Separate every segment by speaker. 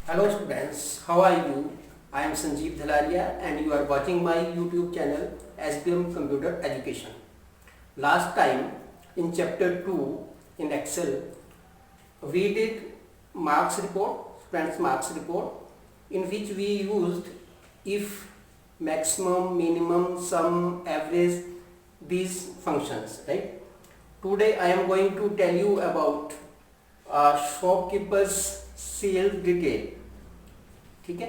Speaker 1: Hello students, how are you? I am Sanjeev Dhalaria and you are watching my YouTube channel SBM Computer Education. Last time in chapter 2 in Excel, we did marks report, students marks report, in which we used if, maximum, minimum, sum, average, these functions, right? Today I am going to tell you about shopkeepers sale detail. ठीक है,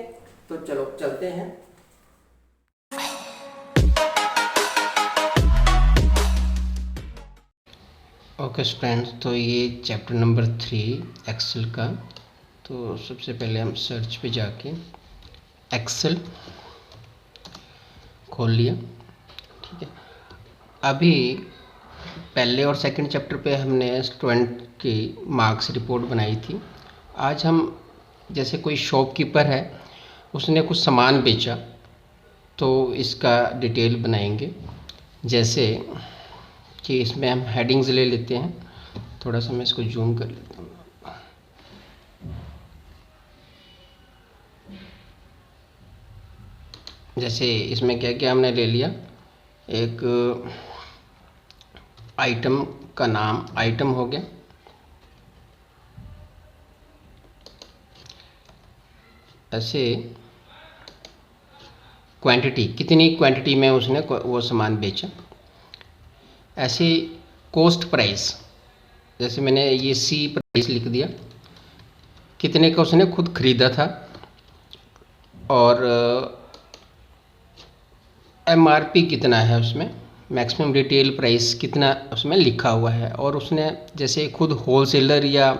Speaker 1: तो चलो चलते हैं. Okay students, तो ये chapter number 3 Excel का. तो सबसे पहले हम सर्च पे जाके एक्सेल खोल लिया. ठीक है, अभी पहले और सेकंड चैप्टर पे हमने स्टूडेंट की मार्क्स रिपोर्ट बनाई थी. आज हम जैसे कोई शॉपकीपर है, उसने कुछ सामान बेचा, तो इसका डिटेल बनाएंगे. जैसे कि इसमें हम हेडिंग्स ले लेते हैं. थोड़ा सा मैं इसको जूम कर लेता हूँ. जैसे इसमें क्या क्या हमने ले लिया. एक आइटम का नाम आइटम हो गया. ऐसे क्वांटिटी, कितनी क्वांटिटी में उसने वो सामान बेचा. ऐसे कॉस्ट प्राइस, जैसे मैंने ये सी प्राइस लिख दिया, कितने का उसने खुद खरीदा था. और एमआरपी कितना है उसमें, मैक्सिमम रिटेल प्राइस कितना उसमें लिखा हुआ है. और उसने जैसे खुद होलसेलर या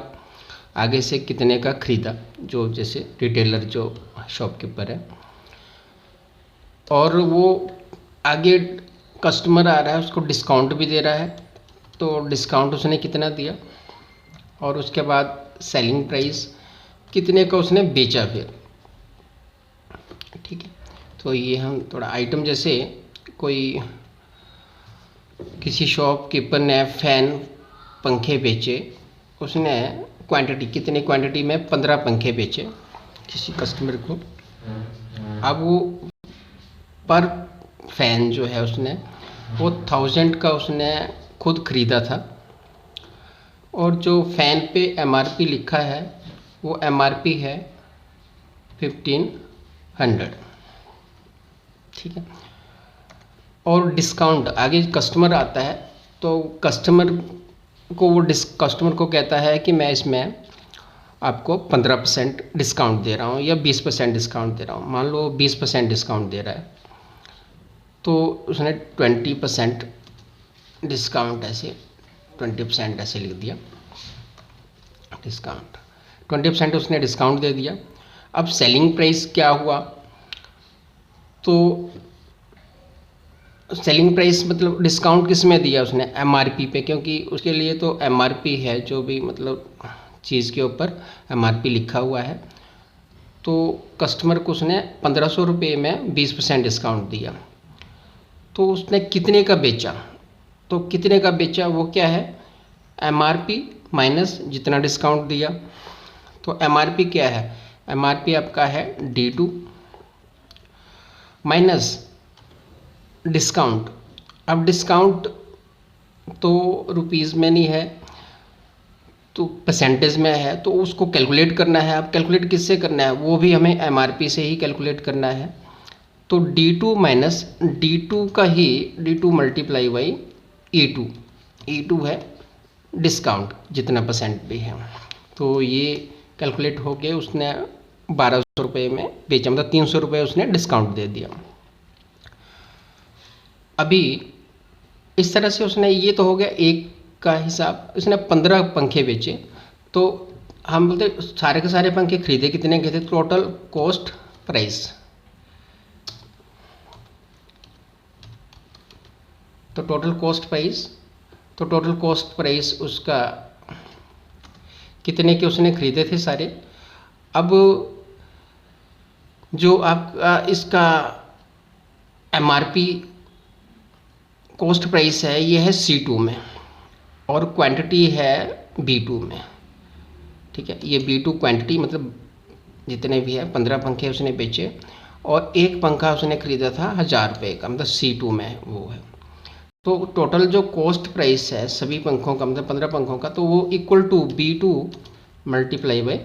Speaker 1: आगे से कितने का खरीदा, जो जैसे रिटेलर जो शॉपकीपर है. और वो आगे कस्टमर आ रहा है, उसको डिस्काउंट भी दे रहा है, तो डिस्काउंट उसने कितना दिया. और उसके बाद सेलिंग प्राइस, कितने का उसने बेचा फिर. ठीक है, तो ये हम थोड़ा आइटम, जैसे कोई किसी शॉपकीपर ने फैन पंखे बेचे, उसने क्वांटिटी, कितनी क्वांटिटी में 15 पंखे बेचे किसी कस्टमर को. अब वो पर फैन जो है उसने वो 1000 का उसने खुद खरीदा था. और जो फैन पे एमआरपी लिखा है वो एमआरपी है 1500. ठीक है, और डिस्काउंट, आगे कस्टमर आता है तो कस्टमर को कहता है कि मैं इसमें आपको 15% डिस्काउंट दे रहा हूँ या 20% डिस्काउंट दे रहा हूँ. मान लो 20% डिस्काउंट दे रहा है, तो उसने 20% डिस्काउंट, ऐसे 20% ऐसे लिख दिया. डिस्काउंट 20% उसने डिस्काउंट दे दिया. अब सेलिंग प्राइस क्या हुआ, तो सेलिंग प्राइस मतलब डिस्काउंट किस में दिया उसने, एमआरपी पे, क्योंकि उसके लिए तो एमआरपी है, जो भी मतलब चीज़ के ऊपर एमआरपी लिखा हुआ है. तो कस्टमर को उसने 1500 रुपये में 20% डिस्काउंट दिया. तो उसने कितने का बेचा, तो कितने का बेचा वो क्या है, एमआरपी माइनस जितना डिस्काउंट दिया. तो एमआरपी क्या है, एमआरपी आपका है D2 माइनस डिस्काउंट. अब डिस्काउंट तो रुपीज़ में नहीं है, तो परसेंटेज में है, तो उसको कैलकुलेट करना है. अब कैलकुलेट किससे करना है, वो भी हमें एमआरपी से ही कैलकुलेट करना है. तो D2 माइनस D2 का ही D2 multiply by E2. E2 है डिस्काउंट, जितना परसेंट भी है. तो ये कैलकुलेट हो के उसने 1200 रुपये में बेचा, मतलब 300 रुपये उसने डिस्काउंट दे दिया. अभी इस तरह से उसने, ये तो हो गया एक का हिसाब. उसने 15 पंखे बेचे, तो हम बोलते सारे के सारे पंखे खरीदे कितने के थे, टोटल कॉस्ट प्राइस. तो टोटल कॉस्ट प्राइस उसका कितने के उसने खरीदे थे सारे. अब जो आपका इसका एमआरपी कॉस्ट प्राइस है, ये है C2 में, और क्वांटिटी है B2 में. ठीक है, ये B2 क्वांटिटी मतलब जितने भी है 15 पंखे उसने बेचे और एक पंखा उसने खरीदा था 1000 रुपये का, मतलब C2 में वो है। तो टोटल जो कॉस्ट प्राइस है सभी पंखों का, मतलब 15 पंखों का, तो वो equal to B2 multiply by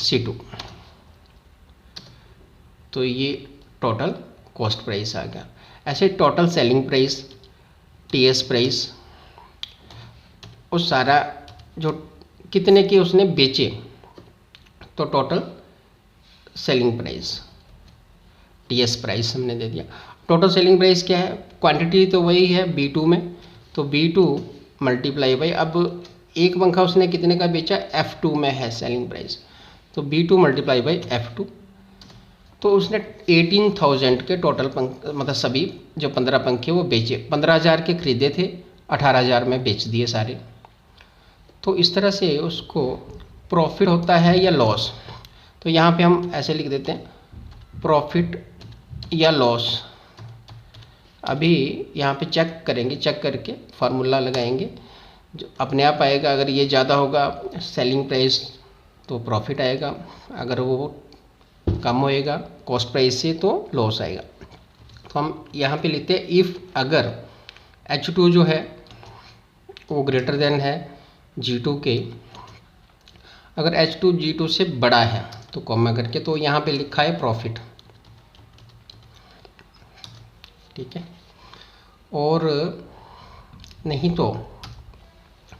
Speaker 1: C2। तो ये टोटल कॉस्ट प्राइस आ गया। ऐसे total selling price, TS price, और सारा जो कितने के उसने बेचे, तो total selling price, TS price हमने दे दिया। टोटल सेलिंग प्राइस क्या है, क्वांटिटी तो वही है B2 में, तो B2 मल्टीप्लाई बाई, अब एक पंखा उसने कितने का बेचा, F2 में है सेलिंग प्राइस, तो B2 मल्टीप्लाई बाई F2। तो उसने 18,000 के टोटल मतलब सभी जो 15 पंखे वो बेचे, 15,000 के खरीदे थे, 18,000 में बेच दिए सारे। तो इस तरह से उसको प्रॉफिट होता है या लॉस। तो यहाँ पे हम ऐसे लिख देते हैं, प्रॉफिट या लॉस। अभी यहाँ पे चेक करेंगे, चेक करके फार्मूला लगाएंगे, जो अपने आप आएगा। अगर ये ज़्यादा होगा सेलिंग प्राइस तो प्रॉफिट आएगा, अगर वो कम होएगा कॉस्ट प्राइस से तो लॉस आएगा। तो हम यहाँ पे लिखते हैं, इफ़ अगर H2 जो है वो ग्रेटर देन है G2 के, अगर H2 G2 से बड़ा है तो कॉमा करके, तो यहाँ पे लिखा है प्रॉफिट, ठीक है। और नहीं तो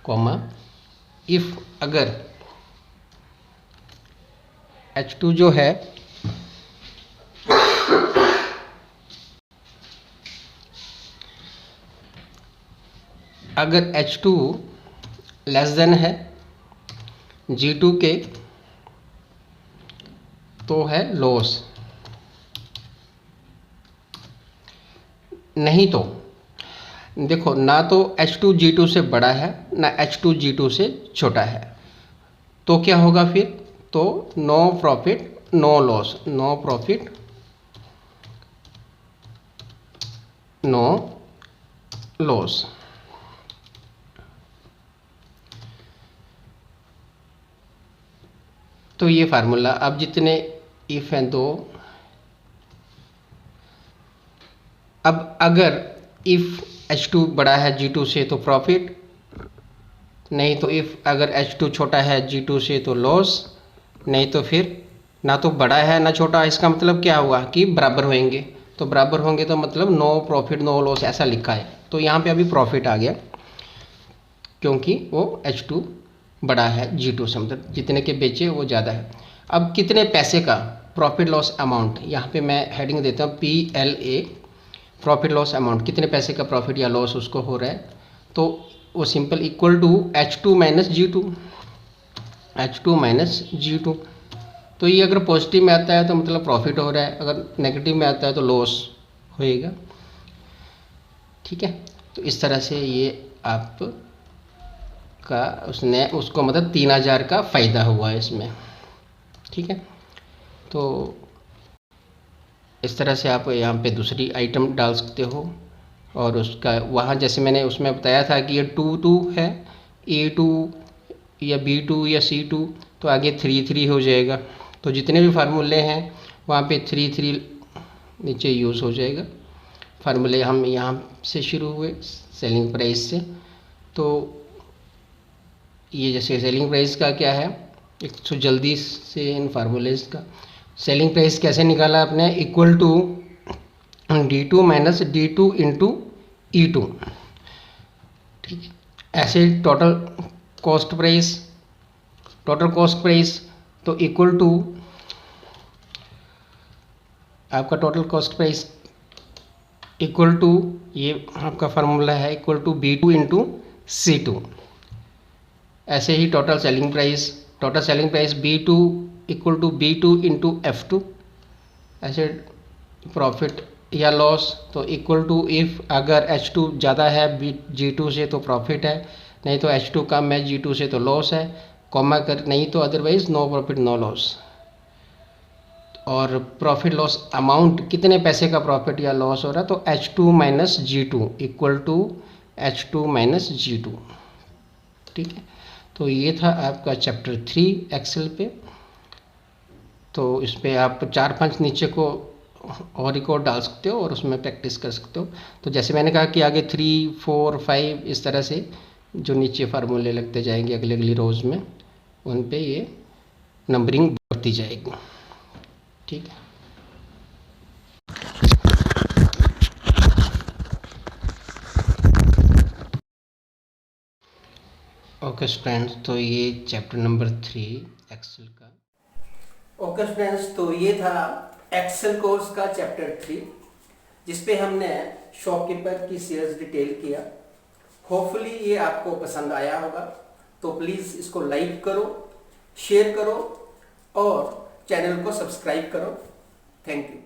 Speaker 1: कॉमा, इफ़ अगर H2 जो है अगर H2 लेस देन है G2 के तो है लॉस। नहीं तो देखो, ना तो H2 G2 से बड़ा है ना H2 G2 से छोटा है, तो क्या होगा फिर, तो no profit no loss, no profit no loss. तो ये फार्मूला, अब जितने इफ हैं दो, अब अगर इफ़ H2 बड़ा है G2 से तो प्रॉफिट, नहीं तो इफ़ अगर H2 छोटा है G2 से तो लॉस, नहीं तो फिर ना तो बड़ा है ना छोटा। इसका मतलब क्या हुआ कि बराबर होंगे, तो बराबर होंगे तो मतलब नो प्रॉफिट नो लॉस ऐसा लिखा है। तो यहाँ पे अभी प्रॉफिट आ गया क्योंकि वो H2 बड़ा है G2 से, मतलब जितने के बेचे वो ज़्यादा है। अब कितने पैसे का प्रॉफिट लॉस अमाउंट, यहाँ पे मैं हेडिंग देता हूँ PLA, प्रॉफिट लॉस अमाउंट, कितने पैसे का प्रॉफिट या लॉस उसको हो रहा है, तो वो simple equal to H2 minus G2, H2 minus G2। तो ये अगर पॉजिटिव में आता है तो मतलब प्रॉफिट हो रहा है, अगर नेगेटिव में आता है तो लॉस होएगा, ठीक है। तो इस तरह से ये आप का उसने उसको मतलब 3,000 का फ़ायदा हुआ है इसमें, ठीक है। तो इस तरह से आप यहाँ पे दूसरी आइटम डाल सकते हो, और उसका वहाँ जैसे मैंने उसमें बताया था कि ये 2 है, A2 या B2 या C2, तो आगे 3 हो जाएगा। तो जितने भी फार्मूले हैं वहाँ पे 3 नीचे यूज़ हो जाएगा। फार्मूले हम यहाँ से शुरू हुए सेलिंग प्राइस से, तो ये जैसे सेलिंग प्राइस का क्या है, एक तो जल्दी से इन फार्मूलेज का सेलिंग प्राइस कैसे निकाला आपने, equal to D2 minus D2 into E2, ठीक है। ऐसे total cost price, total cost price तो इक्वल टू आपका total cost price equal to, ये आपका फार्मूला है, equal to B2 into C2। ऐसे ही total selling price B2 equal to B2 into F2। ऐसे प्रॉफिट या लॉस तो इक्वल टू, इफ़ अगर H2 ज़्यादा है G2 से तो प्रॉफिट है, नहीं तो H2 कम है G2 से तो लॉस है, कॉमा कर, नहीं तो otherwise no profit no loss. और प्रॉफिट लॉस अमाउंट, कितने पैसे का प्रॉफिट या लॉस हो रहा है, तो H2 minus G2 equal to H2 minus G2, ठीक है। तो ये था आपका चैप्टर 3 एक्सेल पे। तो इस पर आप 4-5 नीचे को और एक और डाल सकते हो और उसमें प्रैक्टिस कर सकते हो। तो जैसे मैंने कहा कि आगे 3, 4, 5 इस तरह से जो नीचे फार्मूले लगते जाएंगे अगली अगली रोज़ में, उन पे ये नंबरिंग बढ़ती जाएगी। ठीक है। ओके स्टूडेंट्स, तो ये चैप्टर नंबर 3 एक्सेल का। ओके स्टूडेंट्स, तो ये था एक्सेल कोर्स का चैप्टर 3, जिसपे हमने शॉपकीपर की सेल्स डिटेल किया। होपफुली ये आपको पसंद आया होगा, तो प्लीज़ इसको लाइक करो, शेयर करो और चैनल को सब्सक्राइब करो। Thank you.